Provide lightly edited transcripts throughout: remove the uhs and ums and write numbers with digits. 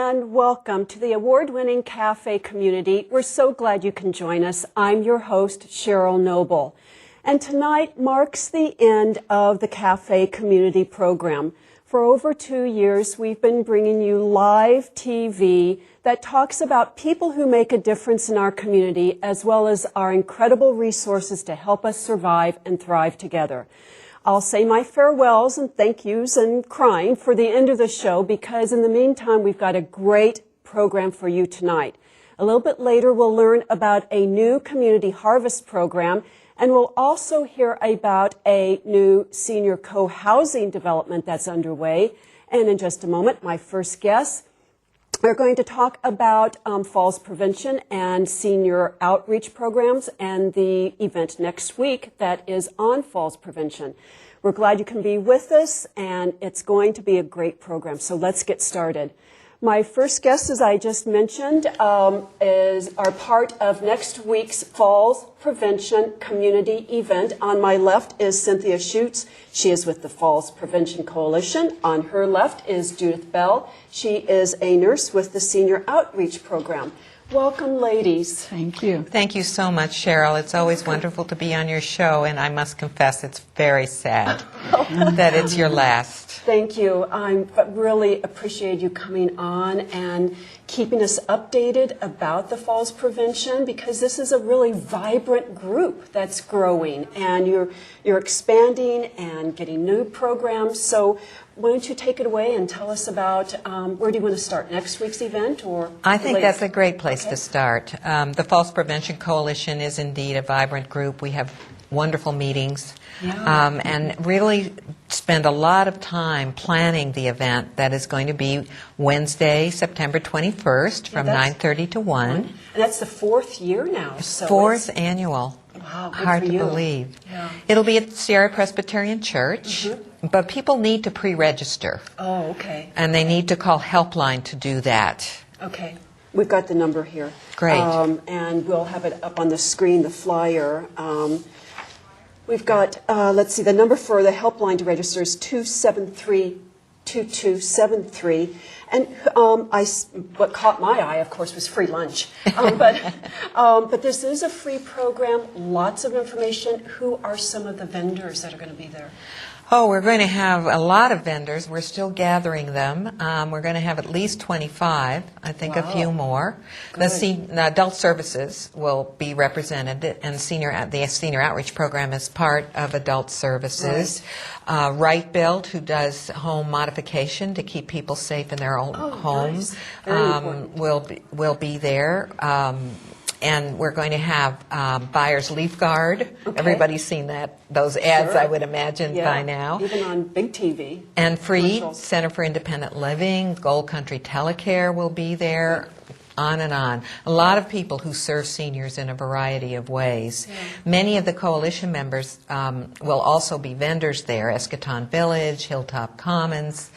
and welcome to the award-winning cafe community. We're so glad you can join us. I'm your host, Cheryl Noble. And tonight marks the end of the cafe community program. For over 2 years, we've been bringing you live TV that talks about people who make a difference in our community, as well as our incredible resources to help us survive and thrive together. I'll say my farewells and thank yous and crying for the end of the show because in the meantime, we've got a great program for you tonight. A little bit later, we'll learn about a new community harvest program, and we'll also hear about a new senior co-housing development that's underway. And in just a moment, my first guest, we're going to talk about falls prevention and senior outreach programs and the event next week that is on falls prevention. We're glad you can be with us, and it's going to be a great program. So let's get started. My first guest, as I just mentioned, are part of next week's Falls Prevention Community event. On my left is Cynthia Schutz. She is with the Falls Prevention Coalition. On her left is Judith Bell. She is a nurse with the Senior Outreach Program. Welcome, ladies. Thank you. Thank you so much, Cheryl. It's always wonderful to be on your show, and I must confess it's very sad that it's your last. Thank you. I really appreciate you coming on and keeping us updated about the falls prevention, because this is a really vibrant group that's growing, and you're expanding and getting new programs. So why don't you take it away and tell us about where do you want to start, next week's event or I think later? that's a great place to start. The Falls Prevention Coalition is indeed a vibrant group. We have wonderful meetings and really spend a lot of time planning the event that is going to be Wednesday, September 21st from 9:30 to 1. And that's the fourth year now. So Fourth annual. Wow, good Hard for to you. believe. Yeah. It'll be at Sierra Presbyterian Church, but people need to pre-register. Oh, okay. And they need to call Helpline to do that. Okay. We've got the number here. Great. And we'll have it up on the screen, the flyer. We've got, let's see, the number for the helpline to register is 273-2273. And what caught my eye, of course, was free lunch. But this is a free program, lots of information. Who are some of the vendors that are going to be there? Oh, we're going to have a lot of vendors. We're still gathering them. We're going to have at least 25, I think a few more. The adult services will be represented, and the senior outreach program is part of adult services. Right Build, who does home modification to keep people safe in their own homes, will be there. And we're going to have Buyers Leaf Guard. Okay. Everybody's seen those ads, Sure. I would imagine, by now. Even on big TV. And Freed, Commercials. Center for Independent Living, Gold Country Telecare will be there, on and on. A lot of people who serve seniors in a variety of ways. Yeah. Many of the coalition members will also be vendors there, Eschaton Village, Hilltop Commons,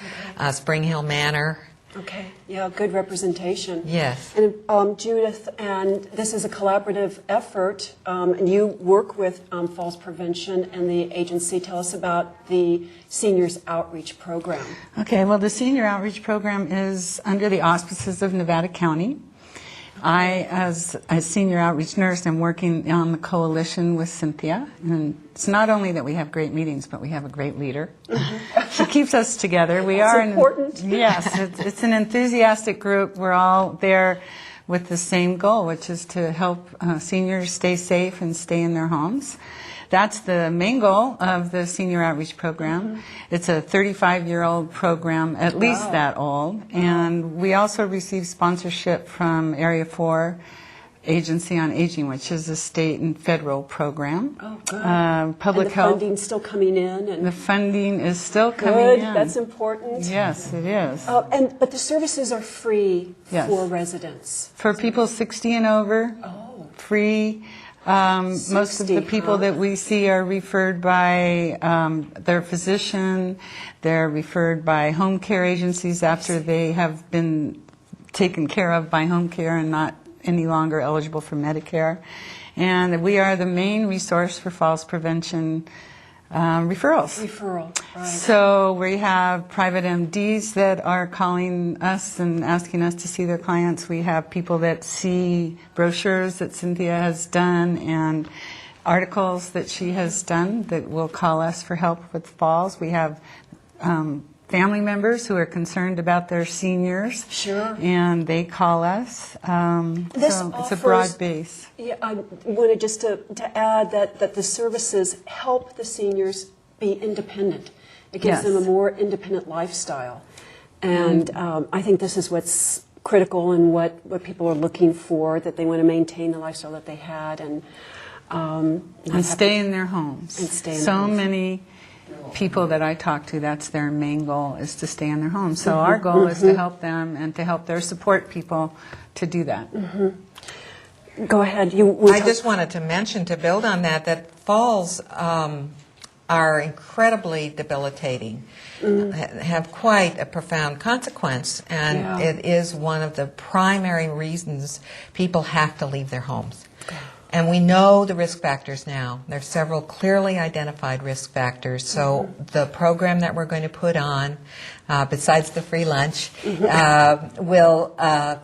Spring Hill Manor. Okay, yeah, good representation. Yes. And Judith, and this is a collaborative effort, and you work with falls prevention and the agency. Tell us about the Seniors Outreach Program. Okay, well, the Senior Outreach Program is under the auspices of Nevada County. I, as a senior outreach nurse, am working on the coalition with Cynthia. And it's not only that we have great meetings, but we have a great leader. She keeps us together. That's important. Yes, it's an enthusiastic group. We're all there with the same goal, which is to help seniors stay safe and stay in their homes. That's the main goal of the Senior Outreach Program. It's a 35-year-old program, at least that old. And we also receive sponsorship from Area 4 Agency on Aging, which is a state and federal program. Oh, good. Public and the health. funding's still coming in. And The funding is still coming good, in. that's important. Yes, it is. But the services are free Yes. for residents. For people 60 and over, free. Most of the 60, people that we see are referred by their physician. They're referred by home care agencies after they have been taken care of by home care and not any longer eligible for Medicare. And we are the main resource for falls prevention referrals. Referral, right. So we have private MDs that are calling us and asking us to see their clients. We have people that see brochures that Cynthia has done and articles that she has done that will call us for help with falls. We have family members who are concerned about their seniors. Sure. And they call us. So it's a broad base. Yeah, I wanted just to add that the services help the seniors be independent. It gives Yes. them a more independent lifestyle. And I think this is what's critical and what people are looking for, that they want to maintain the lifestyle that they had and stay in their homes. And stay in so their homes. many people that I talk to, that's their main goal, is to stay in their homes. So our goal is to help them and to help their support people to do that. Go ahead. I just wanted to mention, to build on that falls are incredibly debilitating, have quite a profound consequence, and it is one of the primary reasons people have to leave their homes. And we know the risk factors now. There's several clearly identified risk factors. So the program that we're going to put on, besides the free lunch, will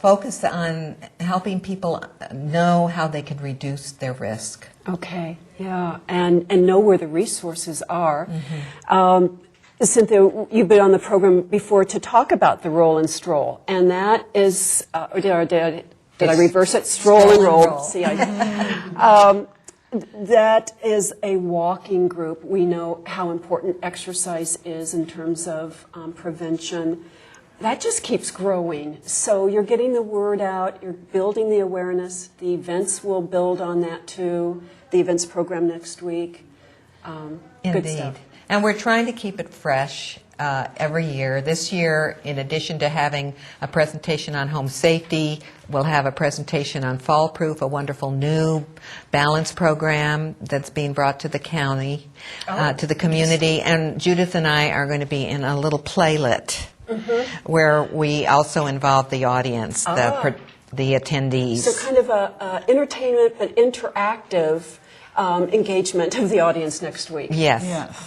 focus on helping people know how they can reduce their risk. Okay, yeah, and know where the resources are. Cynthia, you've been on the program before to talk about the roll and and that is, did I reverse it? Stroll and roll. See, that is a walking group. We know how important exercise is in terms of prevention. That just keeps growing. So you're getting the word out, you're building the awareness. The events will build on that too. The events program next week. Good Indeed. stuff. And we're trying to keep it fresh every year. This year, in addition to having a presentation on home safety, we'll have a presentation on Fall Proof, a wonderful new balance program that's being brought to the county, to the community. And Judith and I are going to be in a little playlet where we also involve the audience, the attendees. So kind of a entertainment but interactive engagement of the audience next week. Yes.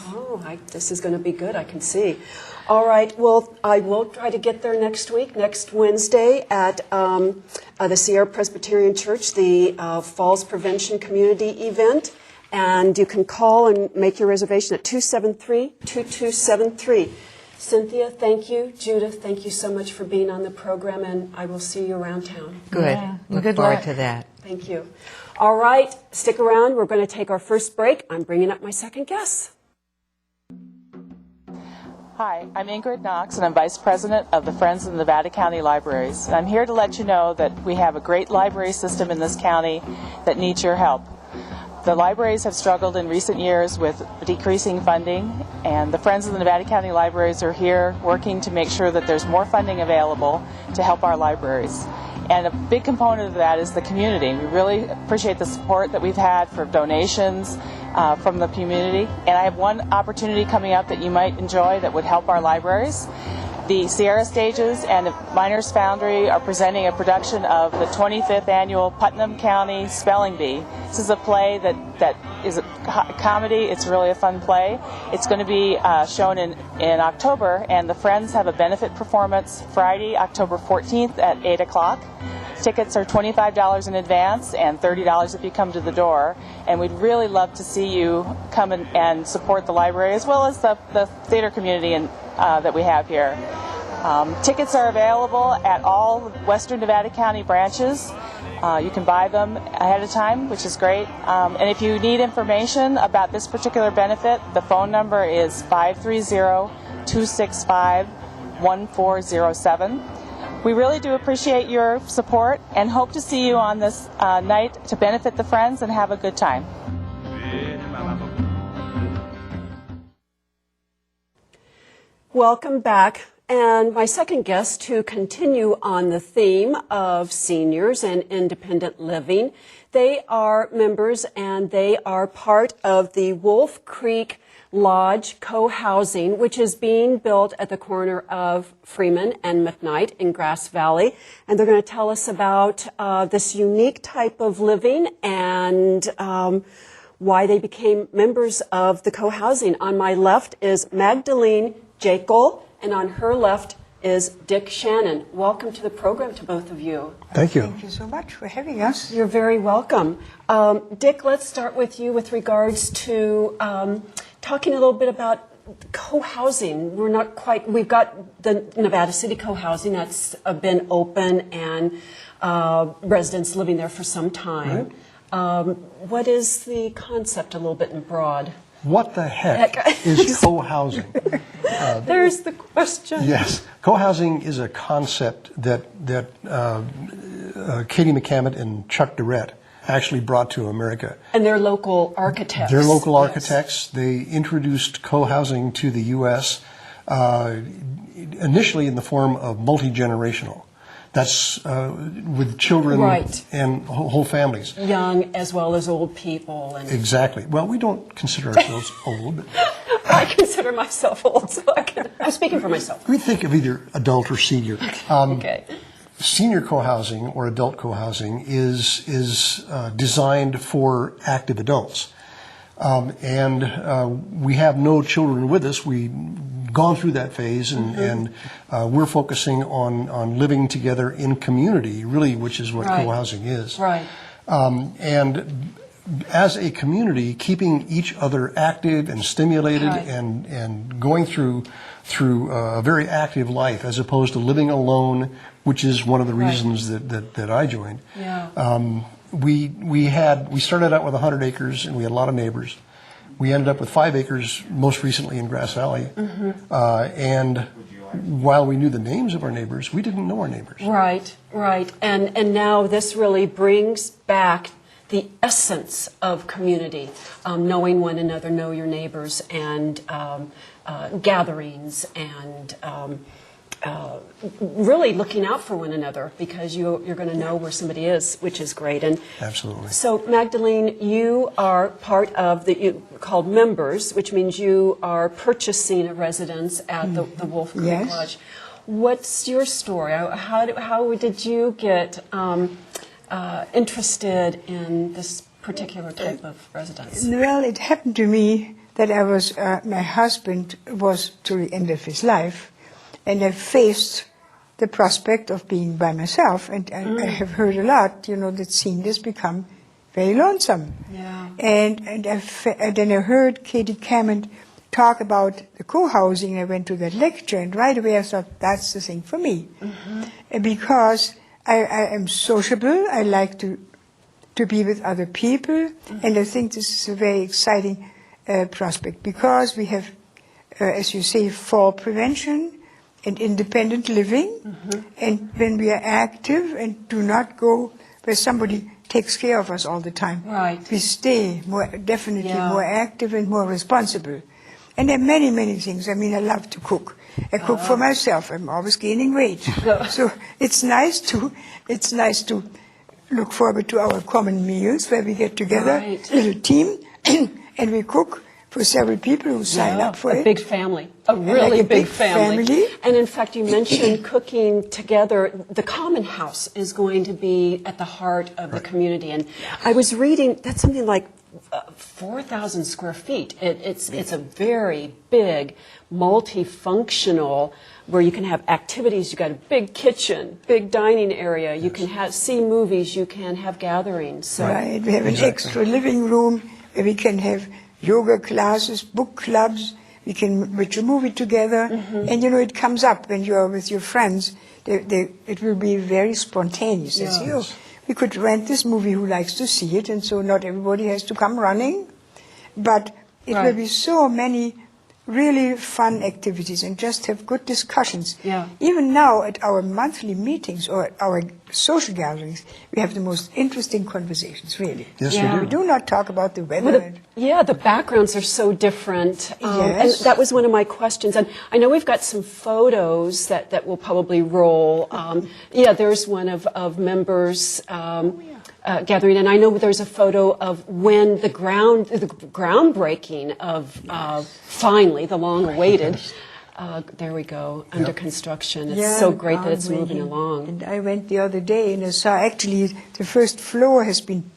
Oh, this is going to be good, I can see. All right, well, I will try to get there next week, next Wednesday at the Sierra Presbyterian Church, the Falls Prevention Community event. And you can call and make your reservation at 273-2273. Cynthia, thank you. Judith, thank you so much for being on the program, and I will see you around town. Good. Yeah. Look Good forward luck. to that. Thank you. All right, stick around. We're going to take our first break. I'm bringing up my second guest. Hi, I'm Ingrid Knox, and I'm Vice President of the Friends of the Nevada County Libraries. And I'm here to let you know that we have a great library system in this county that needs your help. The libraries have struggled in recent years with decreasing funding, and the Friends of the Nevada County Libraries are here working to make sure that there's more funding available to help our libraries. And a big component of that is the community. We really appreciate the support that we've had for donations from the community. And I have one opportunity coming up that you might enjoy that would help our libraries. The Sierra Stages and the Miners Foundry are presenting a production of the 25th annual Putnam County Spelling Bee. This is a play that is a comedy. It's really a fun play. It's going to be shown in October, and the Friends have a benefit performance Friday, October 14th at 8 o'clock. Tickets are $25 in advance and $30 if you come to the door. And we'd really love to see you come and support the library as well as the theater community that we have here. Tickets are available at all Western Nevada County branches. You can buy them ahead of time, which is great. And if you need information about this particular benefit, the phone number is 530-265-1407. We really do appreciate your support and hope to see you on this night to benefit the Friends and have a good time. Welcome back. And my second guest to continue on the theme of seniors and independent living. They are members and they are part of the Wolf Creek Lodge co-housing, which is being built at the corner of Freeman and McKnight in Grass Valley. And they're going to tell us about this unique type of living and why they became members of the co-housing. On my left is Magdalene Jekyll, and on her left is Dick Shannon. Welcome to the program to both of you. Thank you. Thank you so much for having us. You're very welcome. Dick, let's start with you with regards to talking a little bit about co-housing. We've got the Nevada City co-housing that's been open and residents living there for some time. Right. What is the concept a little bit in broad? What the heck is co-housing? There's the question. Yes, co-housing is a concept that Katie McCammett and Chuck Durrett actually brought to America. And they're local architects. They're local architects. They introduced co-housing to the U.S. Initially in the form of multi-generational. That's with children and whole families. Young as well as old people. And exactly. Well, we don't consider ourselves old. But I consider myself old, so I'm speaking for myself. We think of either adult or senior. Okay. Senior co-housing or adult co-housing is designed for active adults. And we have no children with us. We've gone through that phase, and we're focusing on living together in community, really, which is what co-housing is. Right. And as a community, keeping each other active and stimulated and going through a very active life, as opposed to living alone, which is one of the reasons that I joined. Yeah. We started out with 100 acres, and we had a lot of neighbors. We ended up with 5 acres most recently in Grass Valley. And while we knew the names of our neighbors, we didn't know our neighbors. Right. And now this really brings back the essence of community, knowing one another, know your neighbors, and gatherings, and really looking out for one another, because you're going to know where somebody is, which is great. And absolutely. So, Magdalene, you are part of called members, which means you are purchasing a residence at the Wolf Creek Lodge. What's your story? How did you get interested in this particular type of residence? Well, it happened to me that my husband was to the end of his life, and I faced the prospect of being by myself, and I have heard a lot, that seniors become very lonesome. Yeah. And then I heard Katie McCammett talk about the co-housing. I went to that lecture, and right away I thought, that's the thing for me. Because I am sociable, I like to be with other people, and I think this is a very exciting prospect, because we have, as you say, fall prevention and independent living, and when we are active and do not go where somebody takes care of us all the time, we stay definitely more active and more responsible. And there are many, many things. I mean, I love to cook. I cook for myself. I'm always gaining weight. So it's nice to look forward to our common meals where we get together, little team, and we cook for several people who sign up for it. A big family, a really big family. And in fact, you mentioned cooking together. The Common House is going to be at the heart of the community. And I was reading, that's something like 4,000 square feet. It's a very big, multifunctional, where you can have activities. You've got a big kitchen, big dining area. You can see movies. You can have gatherings. So. Right. We have an extra living room where we can have yoga classes, book clubs. We can watch a movie together. And, it comes up when you are with your friends. It will be very spontaneous. We could rent this movie, who likes to see it, and so not everybody has to come running. But it will be so many really fun activities, and just have good discussions. Even now at our monthly meetings or our social gatherings, we have the most interesting conversations, really. Yes, we do. We do not talk about the weather. The backgrounds are so different. And that was one of my questions. And I know we've got some photos that will probably roll. There's one of members gathering, and I know there's a photo of when the groundbreaking of finally the long-awaited. There we go, under construction. It's so great that it's moving along. And I went the other day and I saw actually the first floor has been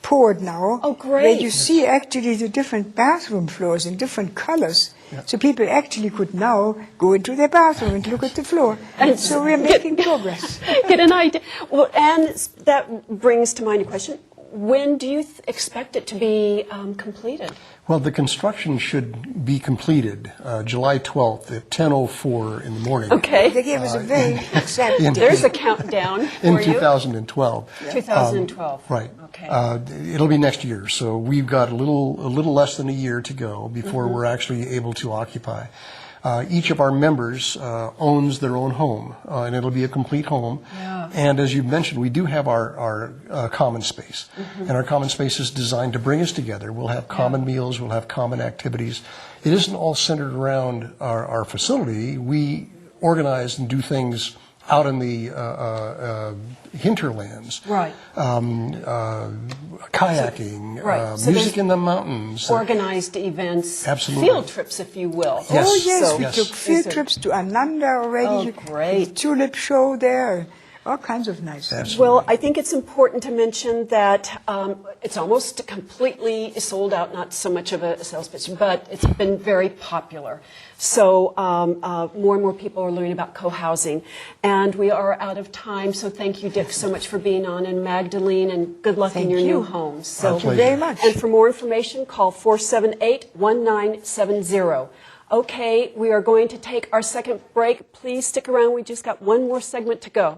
poured now. Oh, great. Where you see actually the different bathroom floors in different colors. So people actually could now go into their bathroom and look at the floor. And so we're making progress. Get an idea. Well, and that brings to mind a question. When do you expect it to be completed? Well, the construction should be completed July 12th at 10:04 in the morning. Okay. They gave us a very exact date. There's a countdown for in you. 2012. 2012. Right. Okay. It'll be next year, so we've got a little less than a year to go before we're actually able to occupy. Each of our members owns their own home, and it'll be a complete home. Yeah. And as you mentioned, we do have our common space, and our common space is designed to bring us together. We'll have common meals, we'll have common activities. It isn't all centered around our facility. We organize and do things out in the hinterlands. Right. Kayaking, Right. So music there's in the mountains. Organized events. Absolutely. Field trips, if you will. Yes. Oh, yes, So- we took field trips to Ananda already. Oh, great. The tulip show there. All kinds of nice things. Absolutely. Well, I think it's important to mention that it's almost completely sold out, not so much of a sales pitch, but it's been very popular. So more and more people are learning about co-housing. And we are out of time, so thank you, Dick, so much for being on, and Magdalene, and good luck in Thank your you. new homes. So, Our pleasure. Very much. and for more information, call 478-1970. Okay, we are going to take our second break. Please stick around. We just got one more segment to go.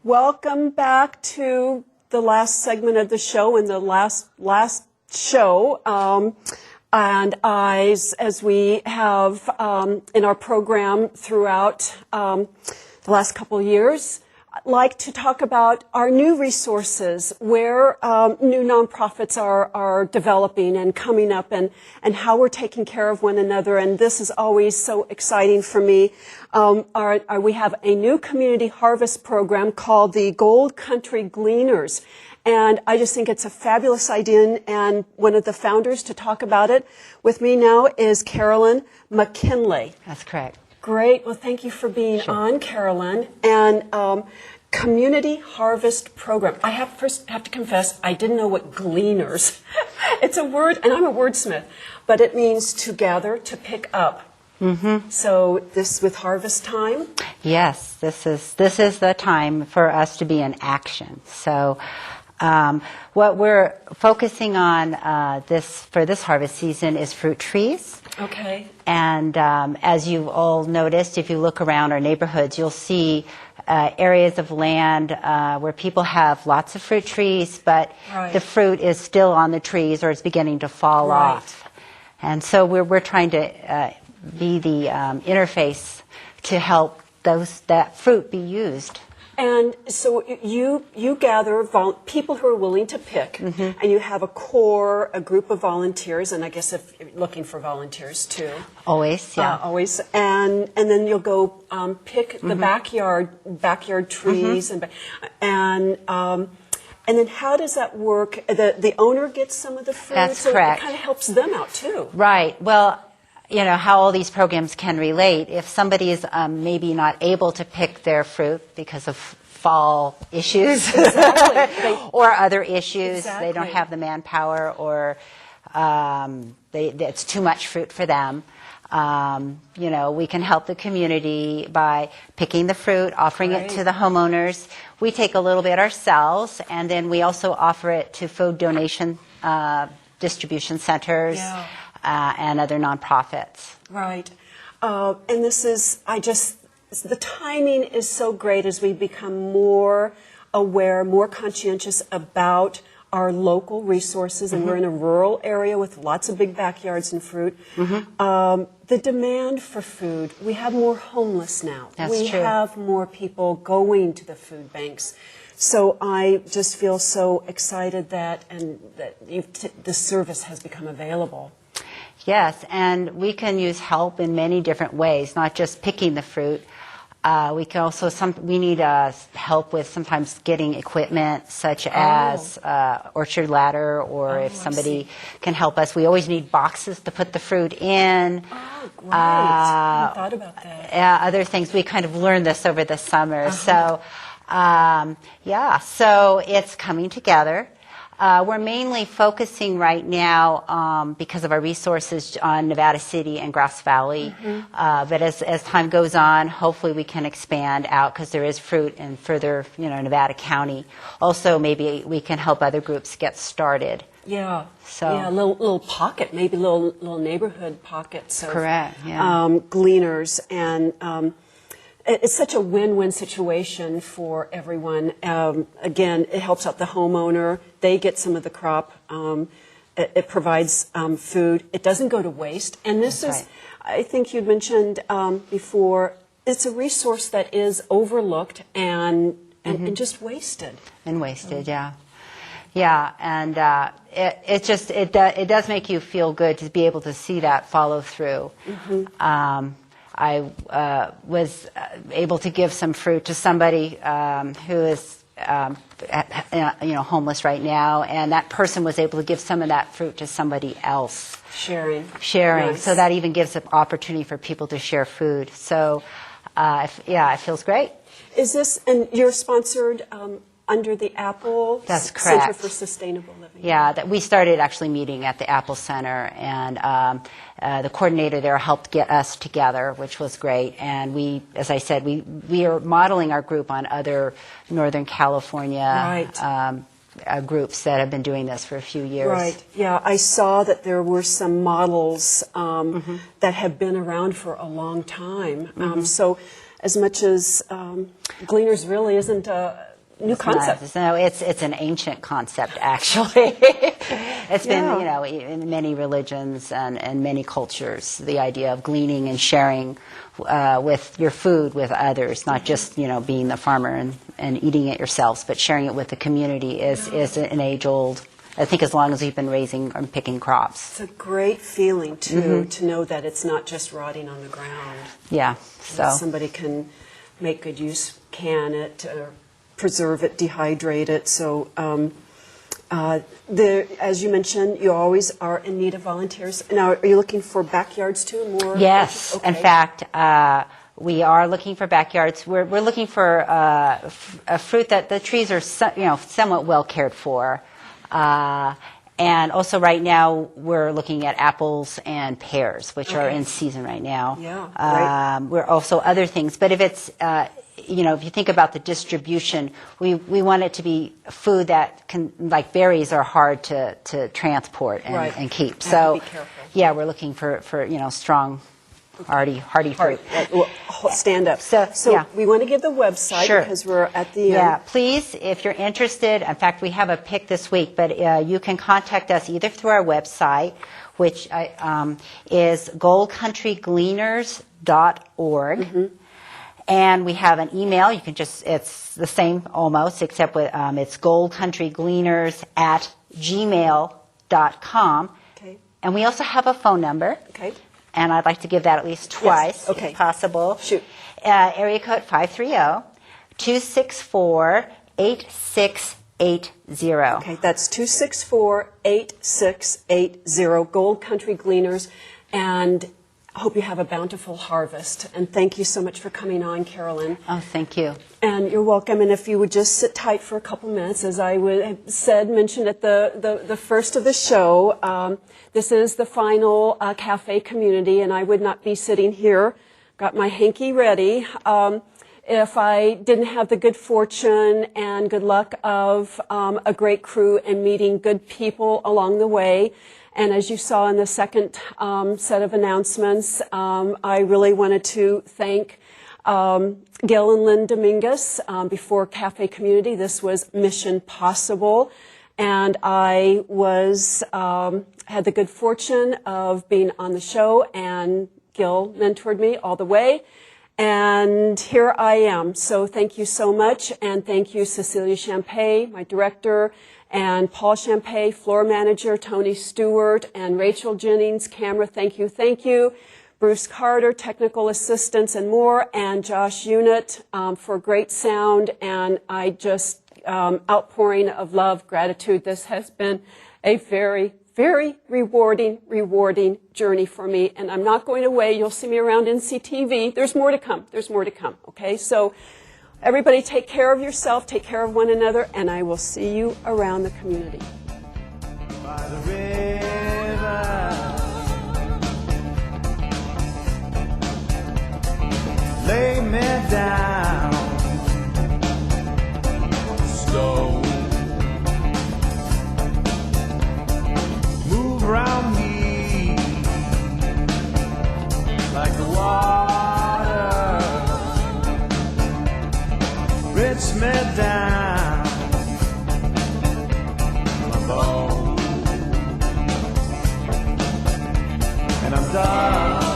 Welcome back to the last segment of the show and the last show. And as we have in our program throughout the last couple of years, I'd like to talk about our new resources, where new nonprofits are developing and coming up, and how we're taking care of one another. And this is always so exciting for me. We have a new community harvest program called the Gold Country Gleaners. And I just think it's a fabulous idea, and one of the founders to talk about it with me now is Carolyn McKinley. That's correct. Great. Well, thank you for being on, Carolyn. And Community Harvest Program. I have to confess, I didn't know what gleaners. It's a word, and I'm a wordsmith, but it means to gather, to pick up. Mm-hmm. So this with harvest time? Yes, this is the time for us to be in action. So what we're focusing on for this harvest season is fruit trees. Okay. And as you've all noticed, if you look around our neighborhoods, you'll see areas of land where people have lots of fruit trees, but Right. the fruit is still on the trees or it's beginning to fall Right. off. And so we're trying to be the interface to help that fruit be used. And so you gather people who are willing to pick, and you have a group of volunteers, and I guess if you're looking for volunteers too. Always, yeah. Always, and then you'll go pick the backyard trees, and then how does that work? The owner gets some of the fruit, That's so correct. it kind of helps them out too. Right. Well, you know, how all these programs can relate. If somebody is maybe not able to pick their fruit because of fall issues or other issues, they don't have the manpower, or it's too much fruit for them. You know, we can help the community by picking the fruit, offering it to the homeowners. We take a little bit ourselves, and then we also offer it to food donation distribution centers. Yeah. And other nonprofits. Right. And the timing is so great as we become more aware, more conscientious about our local resources, and we're in a rural area with lots of big backyards and fruit. The demand for food, we have more homeless now. That's true. We have more people going to the food banks. So I just feel so excited that this service has become available. Yes, and we can use help in many different ways, not just picking the fruit. We can also we need help with sometimes getting equipment, such as orchard ladder, or if somebody can help us. We always need boxes to put the fruit in. Oh, great! I thought about that. Other things, we kind of learned this over the summer. So, so it's coming together. We're mainly focusing right now, because of our resources, on Nevada City and Grass Valley. But as time goes on, hopefully we can expand out, because there is fruit in further, Nevada County. Also, maybe we can help other groups get started. Yeah. So yeah, a little pocket, maybe little neighborhood pockets of correct. Yeah. Gleaners, and it's such a win-win situation for everyone. Again, it helps out the homeowner. They get some of the crop. It provides food. It doesn't go to waste. And this That's is, right. I think you mentioned before, it's a resource that is overlooked and just wasted. And wasted, yeah. Yeah, and it does make you feel good to be able to see that follow through. I was able to give some fruit to somebody who is homeless right now, and that person was able to give some of that fruit to somebody else. Sharing. Nice. So that even gives an opportunity for people to share food. So, it feels great. Is this, and you're sponsored under the Apple That's Center correct. for Sustainable Living? Yeah, that we started actually meeting at the Apple Center, and the coordinator there helped get us together, which was great. And we, as I said, we are modeling our group on other Northern California groups that have been doing this for a few years. Right. Yeah, I saw that there were some models that have been around for a long time. So as much as Gleaners really isn't a new concept. No, it's an ancient concept, actually. It's been, in many religions and many cultures, the idea of gleaning and sharing with your food with others, not just, being the farmer and eating it yourselves, but sharing it with the community is an age-old, I think, as long as we've been raising and picking crops. It's a great feeling, too, to know that it's not just rotting on the ground. Yeah, so. That somebody can make good use, can it, or preserve it, dehydrate it. So as you mentioned, you always are in need of volunteers. Now, are you looking for backyards too? More? Yes. Okay. In fact, we are looking for backyards. We're looking for a fruit that the trees are somewhat well cared for. And also right now we're looking at apples and pears, which are in season right now. Yeah, right. We're also other things. But if it's if you think about the distribution, we want it to be food that can, like berries are hard to transport and keep. So, be careful. yeah, we're looking for strong hardy fruit. Stand up. So, yeah. we want to give the website Sure. because we're at the Yeah, end. please, if you're interested, in fact, we have a pick this week, but you can contact us either through our website, which is goldcountrygleaners.org. Mm-hmm. And we have an email. You can it's the same almost, except with, it's goldcountrygleaners@gmail.com. Okay. And we also have a phone number. Okay. And I'd like to give that at least twice, Okay. if possible. Shoot. Area code 530-264-8680. Okay, that's 264-8680, Gold Country Gleaners, and I hope you have a bountiful harvest. And thank you so much for coming on, Carolyn. Oh, thank you. And you're welcome. And if you would just sit tight for a couple minutes, as I mentioned at the first of the show, this is the final cafe community, and I would not be sitting here, got my hanky ready, if I didn't have the good fortune and good luck of a great crew and meeting good people along the way. And as you saw in the second set of announcements, I really wanted to thank Gail and Lynn Dominguez before Cafe Community. This was Mission Possible. And I had the good fortune of being on the show, and Gil mentored me all the way. And here I am. So thank you so much. And thank you, Cecilia Champay, my director, and Paul Champay, floor manager, Tony Stewart, and Rachel Jennings, camera, thank you, thank you. Bruce Carter, technical assistance and more, and Josh Unit for great sound. And I just, outpouring of love, gratitude. This has been a very, very rewarding journey for me. And I'm not going away. You'll see me around NCTV. There's more to come. There's more to come. Okay, so everybody take care of yourself, take care of one another, and I will see you around the community. By the river, lay me down, slow, move around me like the water, rinse me down my bones, and I'm done.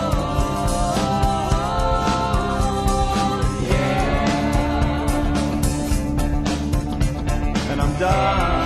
Yeah, and I'm done.